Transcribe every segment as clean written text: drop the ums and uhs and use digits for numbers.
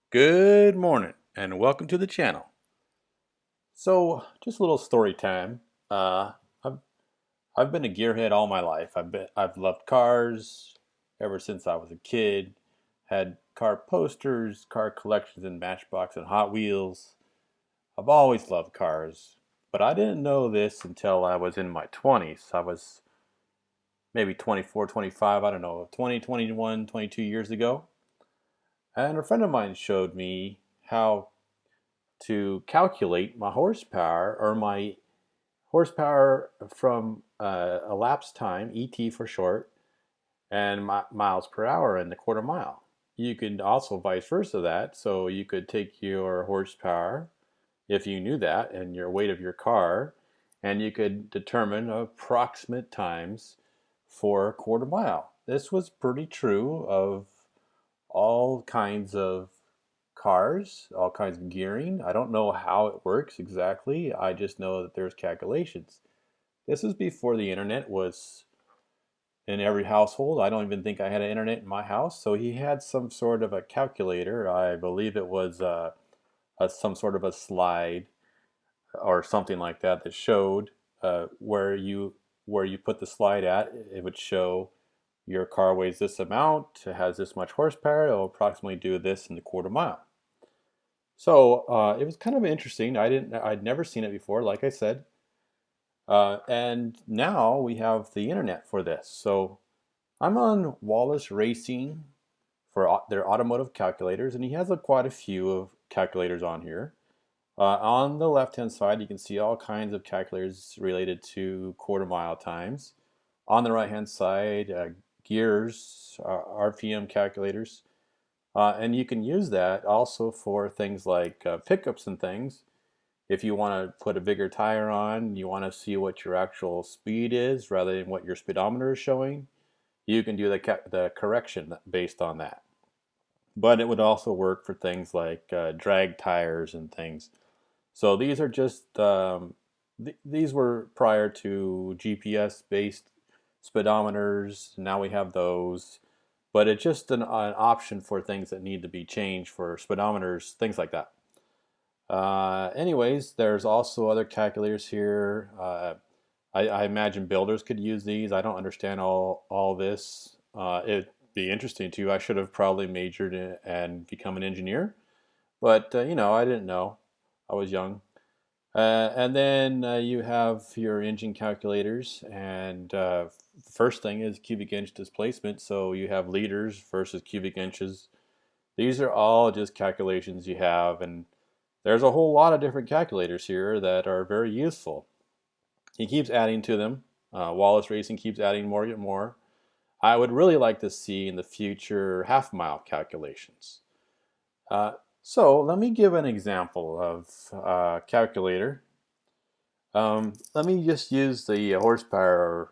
Good morning and welcome to the channel. So, just a little story time. Uh, I've I've been a gearhead all my life. I've loved cars ever since I was a kid. Had car posters, car collections in Matchbox and Hot Wheels. I've always loved cars, but I didn't know this until I was in my 20s. I was maybe 24, 25, I don't know, 20, 21, 22 years ago. And a friend of mine showed me how to calculate my horsepower or my horsepower from elapsed time, ET for short, and miles per hour in the quarter mile. You could also vice versa that, so you could take your horsepower, if you knew that, and your weight of your car, and you could determine approximate times for a quarter mile. This was pretty true of all kinds of cars, all kinds of gearing. I don't know how it works exactly. I just know that there's calculations. This is before the internet was in every household. I don't even think I had an internet in my house. So he had some sort of a calculator. I believe it was some sort of a slide or something like that that showed where you put the slide at. It would show your car weighs this amount, it has this much horsepower, it will approximately do this in the quarter mile. So it was kind of interesting. I'd never seen it before, like I said. And now we have the internet for this. So I'm on Wallace Racing for their automotive calculators, and he has quite a few of calculators on here. On the left-hand side, you can see all kinds of calculators related to quarter mile times. On the right-hand side, gears, RPM calculators. And you can use that also for things like pickups and things. If you want to put a bigger tire on, you want to see what your actual speed is rather than what your speedometer is showing, you can do the correction based on that. But it would also work for things like drag tires and things. So these are just, these were prior to GPS based speedometers. Now we have those. But it's just an option for things that need to be changed for speedometers, things like that. Anyways, there's also other calculators here. I imagine builders could use these. I don't understand all this. It'd be interesting too. I should have probably majored in and become an engineer, but I didn't know. I was young. And then you have your engine calculators, and the first thing is cubic inch displacement. So you have liters versus cubic inches. These are all just calculations you have, and there's a whole lot of different calculators here that are very useful. He keeps adding to them. Wallace Racing keeps adding more and more. I would really like to see in the future half-mile calculations. Uh, so let me give an example of a calculator. Let me just use the horsepower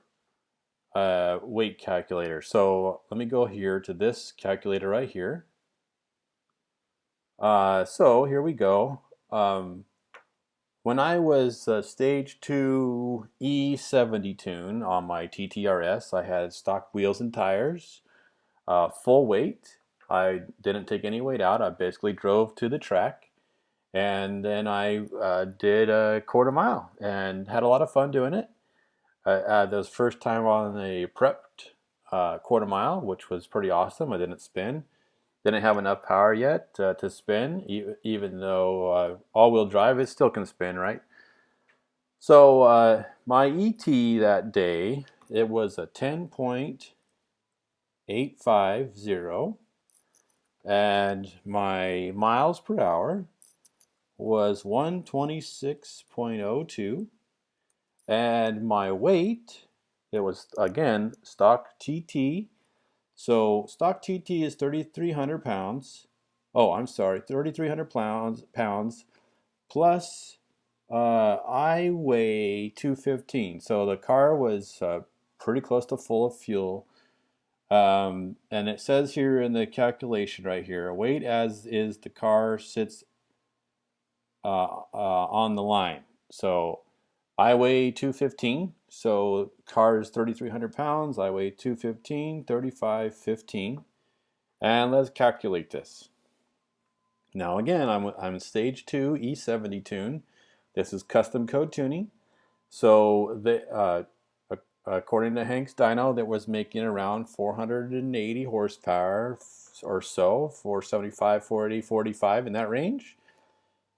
weight calculator. So let me go here to this calculator right here. So here we go. When I was stage 2 E70 tune on my TTRS, I had stock wheels and tires, full weight. I didn't take any weight out. I basically drove to the track, and then I did a quarter mile and had a lot of fun doing it. That was first time on a prepped quarter mile, which was pretty awesome. I didn't spin. Didn't have enough power yet to spin, even though all-wheel drive it still can spin, right? So my ET that day, it was a 10.850, and my miles per hour was 126.02, and my weight, it was again stock TT. So stock TT is 3,300 pounds. Oh, I'm sorry, 3,300 pounds plus I weigh 215. So the car was pretty close to full of fuel. And it says here in the calculation right here, weight as is the car sits on the line. So I weigh 215. So car is 3,300 pounds. I weigh 215, 3515. And let's calculate this. Now again, I'm stage 2 E70 tune. This is custom code tuning. So according to Hank's dyno, that was making around 480 horsepower or so, 475, 480, 45 in that range.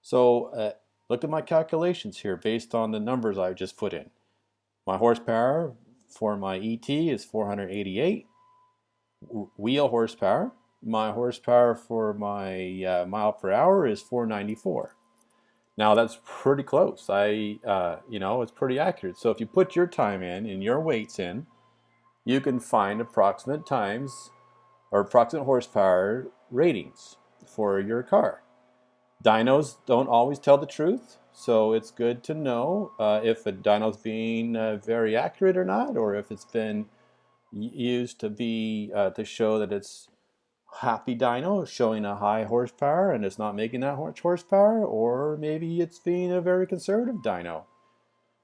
So look at my calculations here based on the numbers I just put in. My horsepower for my ET is 488 wheel horsepower. My horsepower for my mile per hour is 494. Now that's pretty close. It's pretty accurate. So if you put your time in and your weights in, you can find approximate times or approximate horsepower ratings for your car. Dynos don't always tell the truth, so it's good to know if a dyno's being very accurate or not, or if it's been used to be to show that it's happy dyno showing a high horsepower and it's not making that much horsepower, or maybe it's being a very conservative dyno.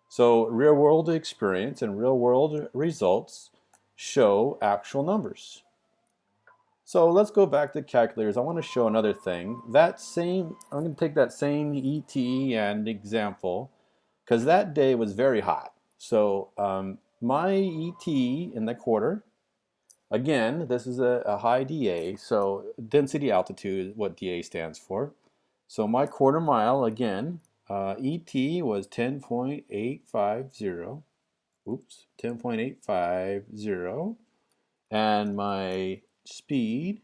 So real world experience and real world results show actual numbers. So let's go back to calculators. I want to show another thing. I'm going to take that same ET and example because that day was very hot. So my ET in the quarter, again, this is a high DA, so density altitude is what DA stands for. So my quarter mile, again, ET was 10.850. Oops, 10.850. And my speed,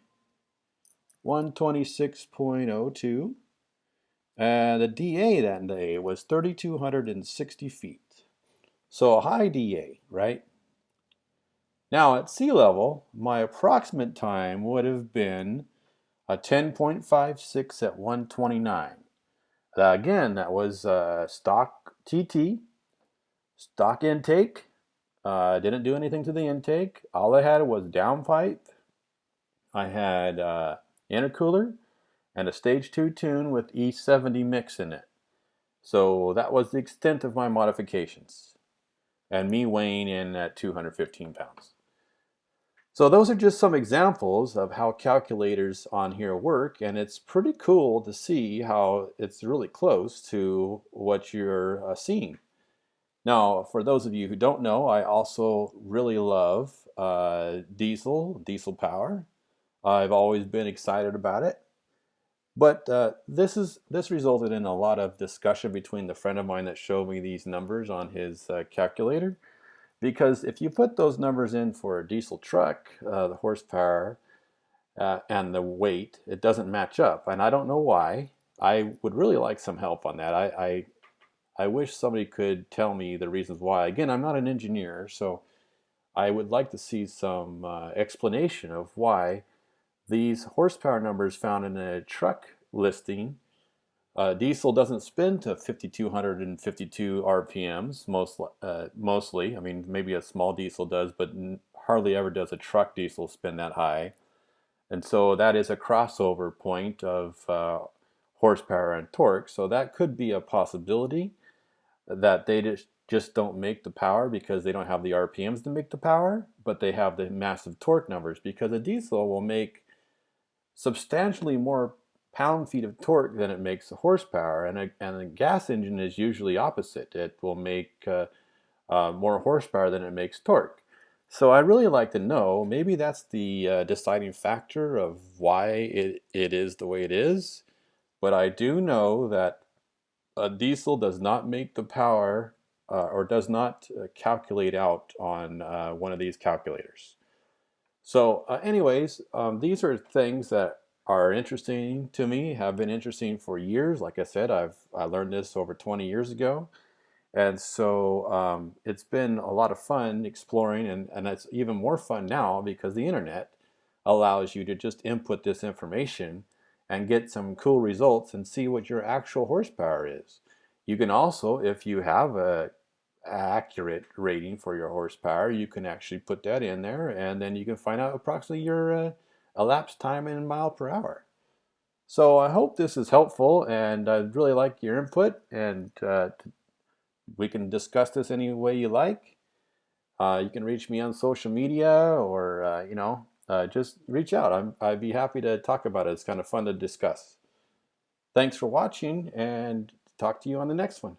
126.02. And the DA that day was 3,260 feet. So a high DA, right? Now at sea level, my approximate time would have been a 10.56 at 129. Again, that was stock TT, stock intake. Didn't do anything to the intake. All I had was downpipe. I had intercooler and a stage 2 tune with E70 mix in it. So that was the extent of my modifications. And me weighing in at 215 pounds. So those are just some examples of how calculators on here work, and it's pretty cool to see how it's really close to what you're seeing. Now, for those of you who don't know, I also really love diesel power. I've always been excited about it. But this resulted in a lot of discussion between the friend of mine that showed me these numbers on his calculator. Because if you put those numbers in for a diesel truck, the horsepower and the weight, it doesn't match up. And I don't know why. I would really like some help on that. I wish somebody could tell me the reasons why. Again, I'm not an engineer, so I would like to see some explanation of why these horsepower numbers found in a truck listing, diesel doesn't spin to 5,252 RPMs mostly. I mean, maybe a small diesel does, but hardly ever does a truck diesel spin that high. And so that is a crossover point of horsepower and torque. So that could be a possibility that they just don't make the power because they don't have the RPMs to make the power, but they have the massive torque numbers, because a diesel will make substantially more pound-feet of torque than it makes a horsepower, and a gas engine is usually opposite. It will make more horsepower than it makes torque. So I'd really like to know, maybe that's the deciding factor of why it is the way it is, but I do know that a diesel does not make the power or does not calculate out on one of these calculators. So anyways, these are things that are interesting to me, have been interesting for years. Like I said, I learned this over 20 years ago. And so it's been a lot of fun exploring, and it's even more fun now because the internet allows you to just input this information and get some cool results and see what your actual horsepower is. You can also, if you have a accurate rating for your horsepower, you can actually put that in there, and then you can find out approximately your elapsed time in mile per hour. So I hope this is helpful, and I'd really like your input, and we can discuss this any way you like. You can reach me on social media, or just reach out. I'd be happy to talk about it. It's kind of fun to discuss. Thanks for watching, and talk to you on the next one.